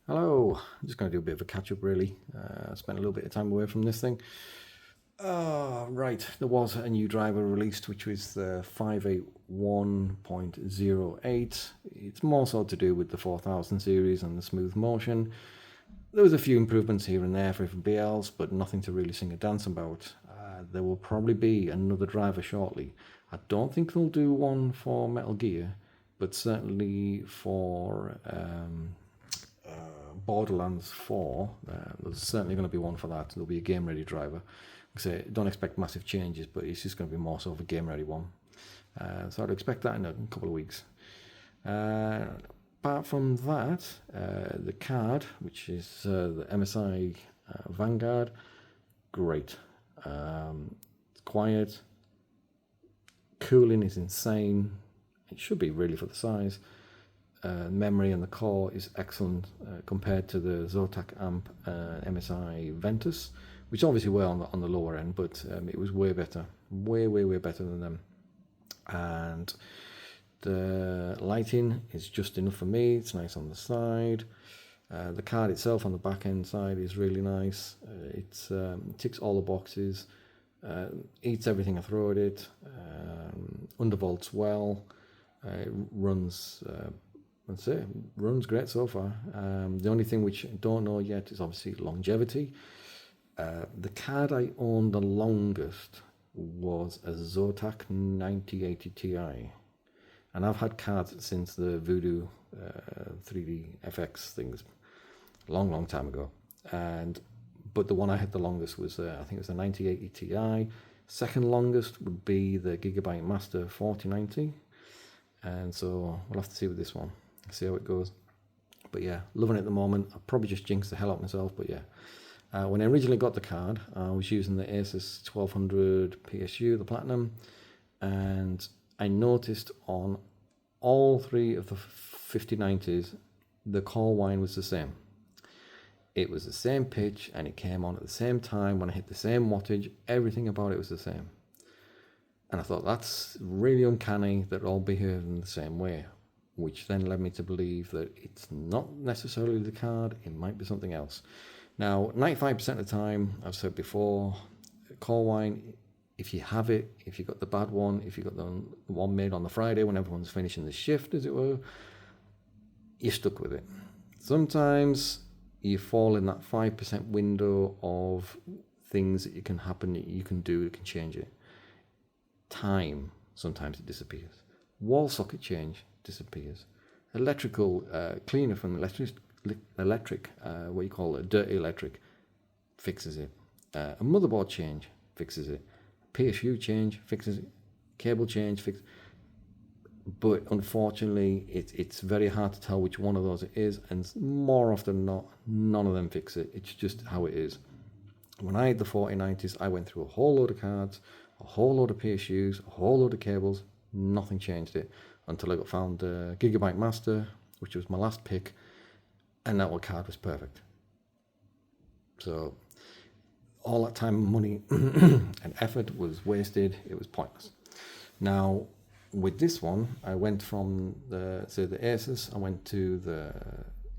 Hello, I'm just going to do a bit of a catch up really. I spent a little bit of time away from this thing. Right, there was a new driver released which was the 581.08. It's more so to do with the 4000 series and the smooth motion. There was a few improvements here and there for everybody else, but nothing to really sing a dance about. There will probably be another driver shortly. I don't think they'll do one for Metal Gear, but certainly for Borderlands 4, there's certainly going to be one for that. There'll be a game ready driver. So don't expect massive changes, but it's just going to be more so of a game ready one. So I'd expect that in a couple of weeks. Apart from that, the card, which is the MSI Vanguard, great. It's quiet. Cooling is insane. It should be really for the size. Memory and the core is excellent compared to the Zotac amp MSI Ventus, which obviously were on the lower end, but it was way better, way better than them. And the lighting is just enough for me. It's nice on the side. The card itself on the back end side is really nice. It ticks all the boxes. Eats everything I throw at it. Undervolts well. It runs. That's it. Runs great so far. The only thing which I don't know yet is obviously longevity. The card I owned the longest was a Zotac 9080 Ti, and I've had cards since the Voodoo 3D FX things, long time ago. But the one I had the longest was I think it was the 9080 Ti. Second longest would be the Gigabyte Master 4090, and so we'll have to see with this one. See how it goes. But yeah, loving it at the moment. I'll probably just jinx the hell out of myself, but yeah. When I originally got the card, I was using the Asus 1200 PSU, the Platinum, and I noticed on all three of the 5090s, the call whine was the same. It was the same pitch, and it came on at the same time when I hit the same wattage. Everything about it was the same. And I thought, that's really uncanny that all behave in the same way, which then led me to believe that it's not necessarily the card, it might be something else. Now, 95% of the time, I've said before, call whine, if you have it, if you got the bad one, if you got the one made on the Friday when everyone's finishing the shift, as it were, you're stuck with it. Sometimes you fall in that 5% window of things that can happen, that you can do, that can change it. Time, sometimes it disappears. Wall socket change disappears. Electrical cleaner from electric, what you call it, dirty electric, fixes it. A motherboard change fixes it. PSU change fixes it. Cable change fixes it. But unfortunately, it's very hard to tell which one of those it is, and more often than not, none of them fix it. It's just how it is. When I had the 4090s, I went through a whole load of cards, a whole load of PSUs, a whole load of cables. Nothing changed it until I got found the Gigabyte Master, which was my last pick, and that one card was perfect. So all that time, money, and effort was wasted. It was pointless. Now, with this one, I went from the Asus, I went to the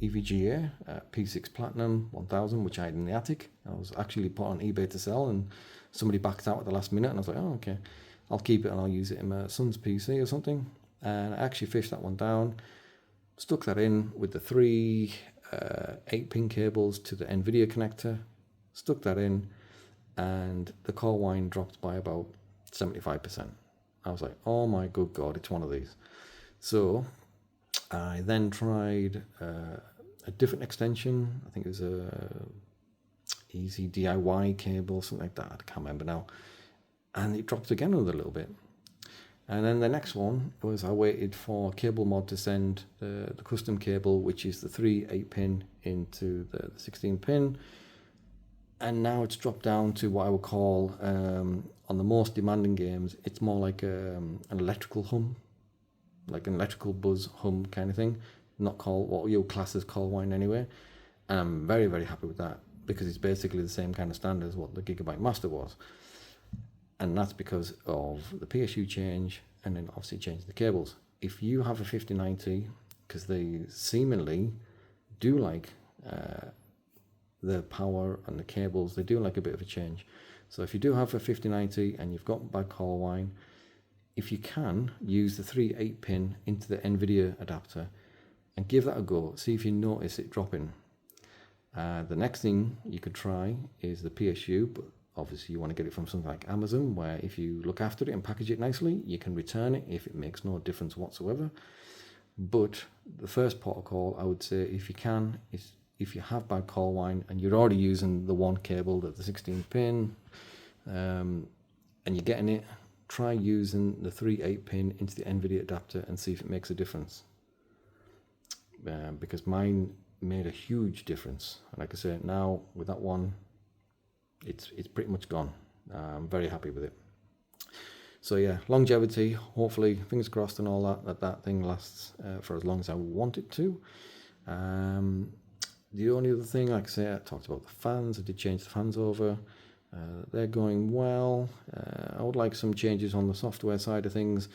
EVGA P6 Platinum 1000, which I had in the attic. I was actually put on eBay to sell, and somebody backed out at the last minute, and I was like, oh, okay, I'll keep it and I'll use it in my son's PC or something. And I actually fished that one down, stuck that in with the three 8-pin cables to the NVIDIA connector, stuck that in, and the call whine dropped by about 75%. I was like, oh my good God, it's one of these. So I then tried a different extension. I think it was a easy DIY cable, something like that. I can't remember now. And it dropped again with a little bit. And then the next one was I waited for Cable Mod to send the custom cable, which is the 3 8-pin into the 16-pin. And now it's dropped down to what I would call, on the most demanding games, it's more like an electrical hum, like an electrical buzz hum kind of thing, not call what your class is call whine anyway. And I'm very, very happy with that, because it's basically the same kind of standard as what the Gigabyte Master was. And that's because of the PSU change, and then obviously changing the cables. If you have a 5090, because they seemingly do like the power and the cables, they do like a bit of a change. So if you do have a 5090 and you've got bad coil whine, if you can, use the 3 8-pin into the NVIDIA adapter and give that a go. See if you notice it dropping. The next thing you could try is the PSU, but obviously you want to get it from something like Amazon, where if you look after it and package it nicely, you can return it if it makes no difference whatsoever. But the first protocol, I would say, if you can, is if you have bad coil whine and you're already using the one cable, the 16-pin, and you're getting it, try using the 3 8-pin into the NVIDIA adapter and see if it makes a difference. Because mine made a huge difference. And like I say, now with that one, it's pretty much gone. I'm very happy with it. So yeah, longevity, hopefully, fingers crossed and all that thing lasts for as long as I want it to. The only other thing, like I say, I talked about the fans. I did change the fans over. They're going well. I would like some changes on the software side of things,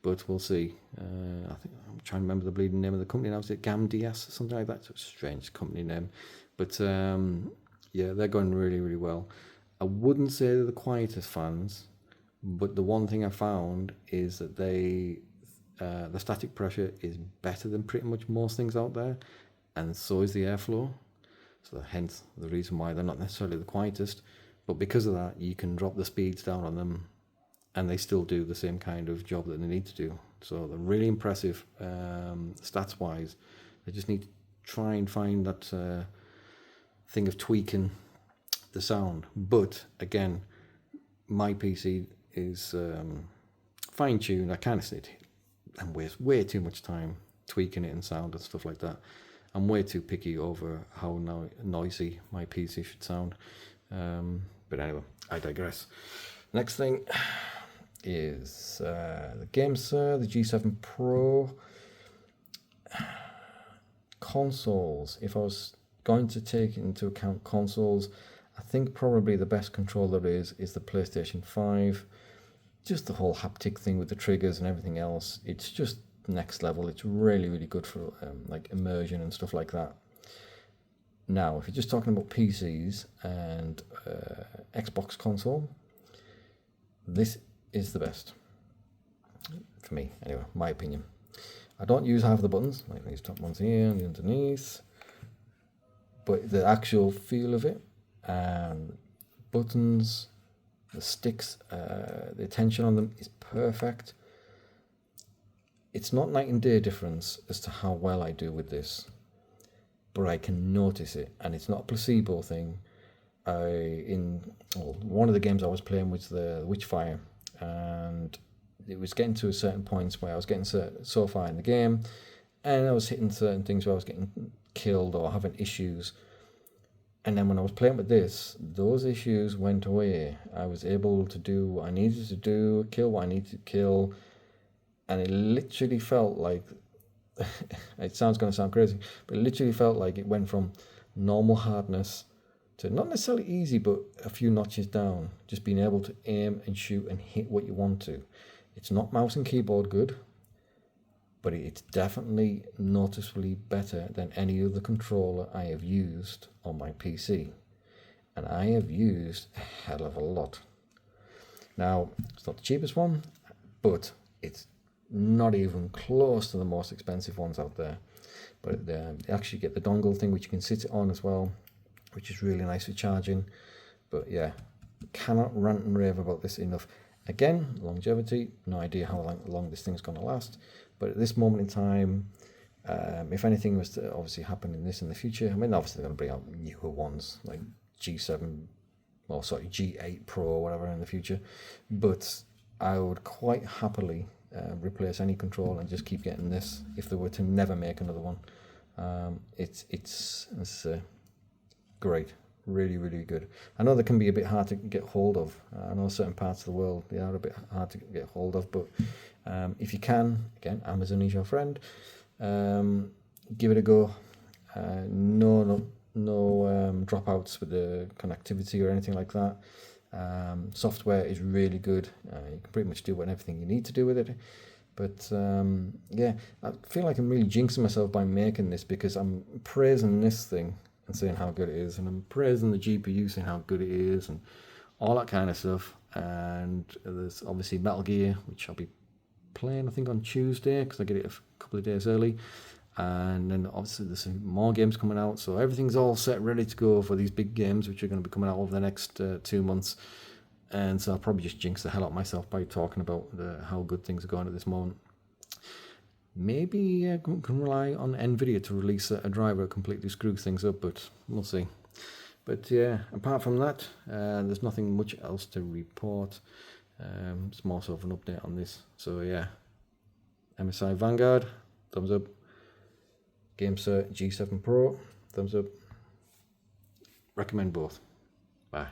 but we'll see. I think I'm trying to remember the bleeding name of the company now. Is it GamDS or something like that? It's a strange company name. But yeah, they're going really, really well. I wouldn't say they're the quietest fans, but the one thing I found is that the static pressure is better than pretty much most things out there, and so is the airflow. So hence the reason why they're not necessarily the quietest. But because of that, you can drop the speeds down on them and they still do the same kind of job that they need to do. So they're really impressive stats wise. They just need to try and find that thing of tweaking the sound. But again, my PC is fine-tuned. I kind of sit and waste way too much time tweaking it and sound and stuff like that. I'm way too picky over how noisy my PC should sound. But anyway, I digress. Next thing is the Gamesir, the G7 Pro. Consoles. If I was going to take into account consoles, I think probably the best controller there is the PlayStation 5. Just the whole haptic thing with the triggers and everything else. It's just next level. It's really, really good for like immersion and stuff like that. Now, if you're just talking about PCs and Xbox console, this is the best. For me, anyway, my opinion. I don't use half the buttons, like these top ones here and the underneath. But the actual feel of it, and buttons, the sticks, the attention on them is perfect. It's not night and day difference as to how well I do with this, but I can notice it, and it's not a placebo thing. One of the games I was playing was the Witchfire, and it was getting to a certain points where I was getting so far in the game, and I was hitting certain things where I was getting killed or having issues. And then when I was playing with this, those issues went away. I was able to do what I needed to do, kill what I needed to kill, and it literally felt like, it sounds going to sound crazy, but it literally felt like it went from normal hardness to not necessarily easy, but a few notches down, just being able to aim and shoot and hit what you want to. It's not mouse and keyboard good, but it's definitely noticeably better than any other controller I have used on my PC. And I have used a hell of a lot. Now, it's not the cheapest one, but it's not even close to the most expensive ones out there. But they actually get the dongle thing, which you can sit it on as well, which is really nice for charging. But yeah, cannot rant and rave about this enough. Again, longevity, no idea how long this thing's going to last. But at this moment in time, if anything was to obviously happen in this in the future, I mean, obviously they're going to bring out newer ones like G8 Pro or whatever in the future. But I would quite happily replace any control and just keep getting this if they were to never make another one. It's great. Really, really good. I know they can be a bit hard to get hold of. I know certain parts of the world they are a bit hard to get hold of, but if you can, again, Amazon is your friend. Give it a go. No dropouts with the connectivity or anything like that. Software is really good. You can pretty much do everything you need to do with it. But yeah, I feel like I'm really jinxing myself by making this because I'm praising this thing and saying how good it is, and I'm praising the GPU, saying how good it is, and all that kind of stuff. And there's obviously Metal Gear, which I'll be playing, I think, on Tuesday, because I get it a couple of days early. And then obviously there's some more games coming out, so everything's all set, ready to go for these big games, which are going to be coming out over the next 2 months. And so I'll probably just jinx the hell out of myself by talking about how good things are going at this moment. Maybe I can rely on NVIDIA to release a driver that completely screws things up, but we'll see. But yeah, apart from that, there's nothing much else to report. It's more sort of an update on this. So yeah, MSI Vanguard, thumbs up. Gamesir G7 Pro, thumbs up. Recommend both. Bye.